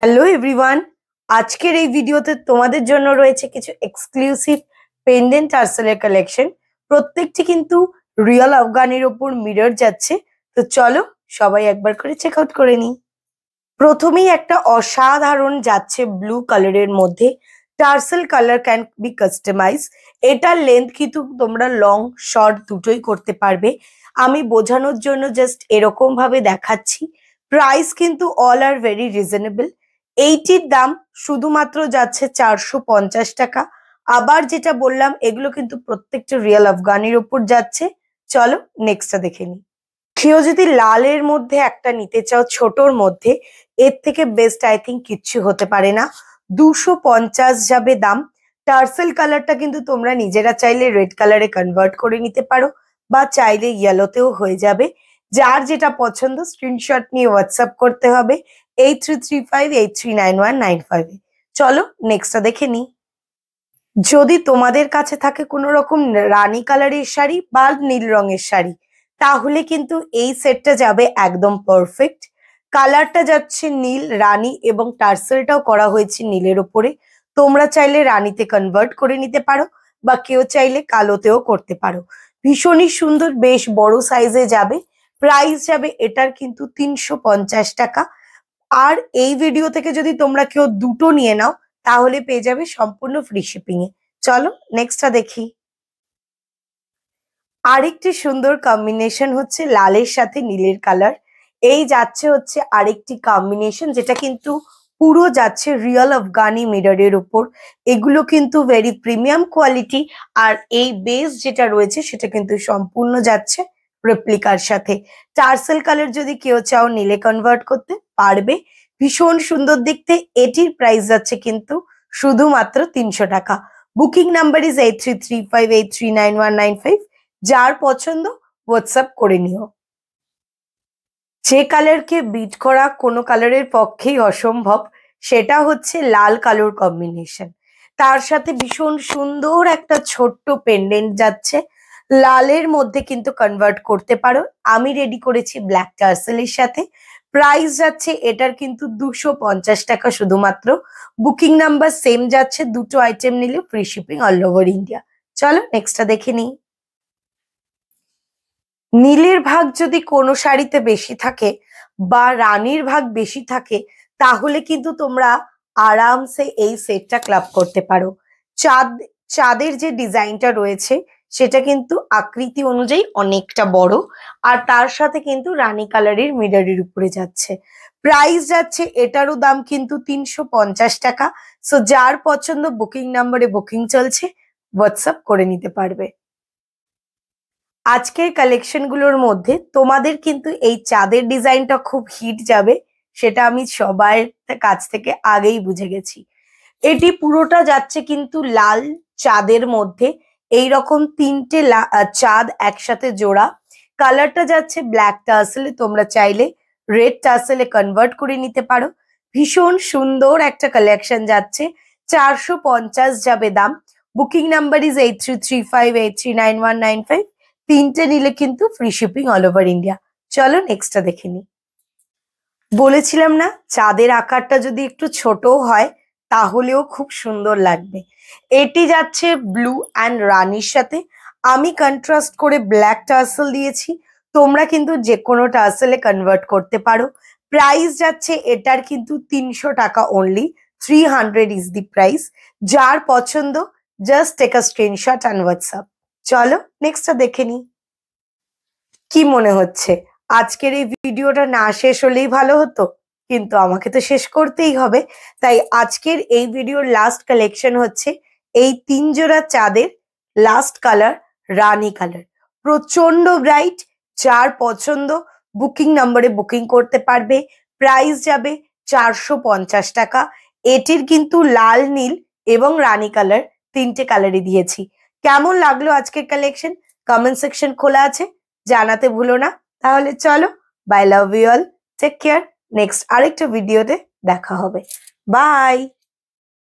Hello everyone, আজকের এই ভিডিওতে তোমাদের জন্য রয়েছে কিছু এক্সক্লুসিভ পেন্ডেন্ট টার্সেলের কালেকশন। প্রত্যেকটি কিন্তু রিয়েল আফগানের ওপর মিরর যাচ্ছে। তো চলো সবাই একবার করে চেক আউট করে নিই। প্রথমেই একটা অসাধারণ যাচ্ছে ব্লু কালারের মধ্যে। Tassel colour can be customise. এটার লেন্থ কিন্তু তোমরা লং শর্ট দুটোই করতে পারবে। আমি বোঝানোর জন্য জাস্ট এরকম ভাবে দেখাচ্ছি। প্রাইস কিন্তু অল আর ভেরি রিজনেবল। এইটির দাম শুধুমাত্র যাচ্ছে 450 টাকা। আবার যেটা বললাম, এগুলো কিন্তু প্রত্যেকটা রিয়েল আফগানির ওপর যাচ্ছে। চলো নেক্সটটা দেখে নিই। কেউ যদি লালের মধ্যে একটা নিতে চাও, ছোটর মধ্যে, এর থেকে বেস্ট আই থিঙ্ক কিচ্ছু হতে পারে না। 250 যাবে দাম। টার্সেল কালারটা কিন্তু তোমরা নিজেরা চাইলে রেড কালারে কনভার্ট করে নিতে পারো, বা চাইলে ইয়েলোতেও হয়ে যাবে। যার যেটা পছন্দ স্ক্রিনশট নিয়ে হোয়াটসঅ্যাপ করতে হবে 8335839195 এ। চলো নেক্সটটা দেখে নিই। যদি তোমাদের কাছে থাকে কোনো রকম রানী কালারের শাড়ি বা নীল রঙের শাড়ি, তাহলে কিন্তু এই সেটটা যাবে একদম পারফেক্ট। কালারটা যাচ্ছে নীল রানী এবং টার্সেলটাও করা হয়েছে নীলের ওপরে। তোমরা চাইলে রানীতে কনভার্ট করে নিতে পারো, বা কেউ চাইলে কালোতেও করতে পারো। ভীষণই সুন্দর, বেশ বড় সাইজে যাবে। প্রাইস যাবে এটার কিন্তু 350 টাকা। আর এই ভিডিও থেকে যদি তোমরা কেউ দুটো নিয়ে নাও, তাহলে পেয়ে যাবে সম্পূর্ণ ফ্রি শিপিং এ। চলো নেক্সটটা দেখি। আরেকটি সুন্দর কম্বিনেশন হচ্ছে লালের সাথে নীলের কালার। এই যাচ্ছে হচ্ছে আরেকটি কম্বিনেশন, যেটা কিন্তু পুরো যাচ্ছে রিয়েল আফগানি মিররের উপর। এগুলো কিন্তু ভেরি প্রিমিয়াম কোয়ালিটি। আর এই বেস যেটা রয়েছে সেটা কিন্তু সম্পূর্ণ যাচ্ছে রেপ্লিকার সাথে। টার্সেল কালার যদি কেউ চাও নীলে কনভার্ট করতে পারবে। ভীষণ সুন্দর দেখতে। এটির প্রাইস যাচ্ছে কিন্তু শুধুমাত্র 300 টাকা। Booking number is 8335839195। যার পছন্দ হোয়াটসঅ্যাপ করে নিও। যে কালারকে বিট করা কোনো কালারের পক্ষেই অসম্ভব, সেটা হচ্ছে লাল কালোর কম্বিনেশন। তার সাথে ভীষণ সুন্দর একটা ছোট্ট পেন্ডেন্ট যাচ্ছে। লালের মধ্যে কিন্তু কনভার্ট করতে পারো। আমি রেডি করেছি ব্ল্যাক টার্সেলের সাথে। প্রাইস যাচ্ছে এটার কিন্তু 250 টাকা শুধুমাত্র। বুকিং নাম্বার সেম যাচ্ছে। দুটো আইটেম নিলে free shipping all over India. চলো নেক্সটটা দেখে নিই। নীলের ভাগ যদি কোনো শাড়িতে বেশি থাকে বা রানীর ভাগ বেশি থাকে, তাহলে কিন্তু তোমরা আরামসে এই সেটটা ক্লাব করতে পারো। চাঁদ চাঁদের যে ডিজাইনটা রয়েছে সেটা কিন্তু আকৃতি অনুযায়ী অনেকটা বড়। আর তার সাথে কিন্তু রানী কালারের মিররের উপরে যাচ্ছে। প্রাইস যাচ্ছে এটারও দাম কিন্তু 350 টাকা। সো যার পছন্দ বুকিং নাম্বারে বুকিং চলছে, হোয়াটসঅ্যাপ করে নিতে পারবে। আজকের কালেকশন গুলোর মধ্যে তোমাদের কিন্তু এই চাঁদের ডিজাইনটা খুব হিট যাবে, সেটা আমি সবার কাছ থেকে আগেই বুঝে গেছি। এটি পুরোটা যাচ্ছে কিন্তু লাল চাঁদের মধ্যে। এই রকম তিনটে চাঁদ একসাথে জোড়া। কালারটা যাচ্ছে ব্ল্যাক টার্সেলে, তোমরা চাইলে রেড টার্সেলে কনভার্ট করে নিতে পারো। ভীষণ সুন্দর একটা কালেকশন যাচ্ছে। 450 যাবে দাম। Booking number is 8335839195। তিনটে নিলে কিন্তু free shipping all over India. চলো নেক্সটটা দেখে নিই। বলেছিলাম না, চাঁদের আকারটা যদি একটু ছোট হয় তাহলেও খুব সুন্দর লাগবে। এটি যাচ্ছে ব্লু অ্যান্ড রানির সাথে। আমি কন্ট্রাস্ট করে ব্ল্যাক টার্সেল দিয়েছি। তোমরা কিন্তু যে কোনো টার্সেলে কনভার্ট করতে পারো। প্রাইস যাচ্ছে এটার কিন্তু 300 টাকা অনলি। 300 is the price. যার পছন্দ just take a screenshot and WhatsApp. চলো নেক্সটটা দেখে নিই। কি মনে হচ্ছে আজকের এই ভিডিওটা না শেষ হলেই ভালো হতো? কিন্তু আমাকে তো শেষ করতেই হবে। তাই আজকের এই ভিডিওর লাস্ট কালেকশন হচ্ছে এই 3 জোড়া চাঁদের লাস্ট কালার, রানী কালার। প্রচন্ড ব্রাইট। যার পছন্দ বুকিং নাম্বারে বুকিং করতে পারবে। প্রাইস যাবে 450 টাকা। এটির কিন্তু লাল, নীল এবং রানী কালার তিনটে কালারই দিয়েছি। কেমন লাগলো আজকের কালেকশন? কমেন্ট সেকশন খোলা আছে, জানাতে ভুলো না। তাহলে চলো, bye, love you all, take care. Next আরেকটা ভিডিওতে দেখা হবে। বাই।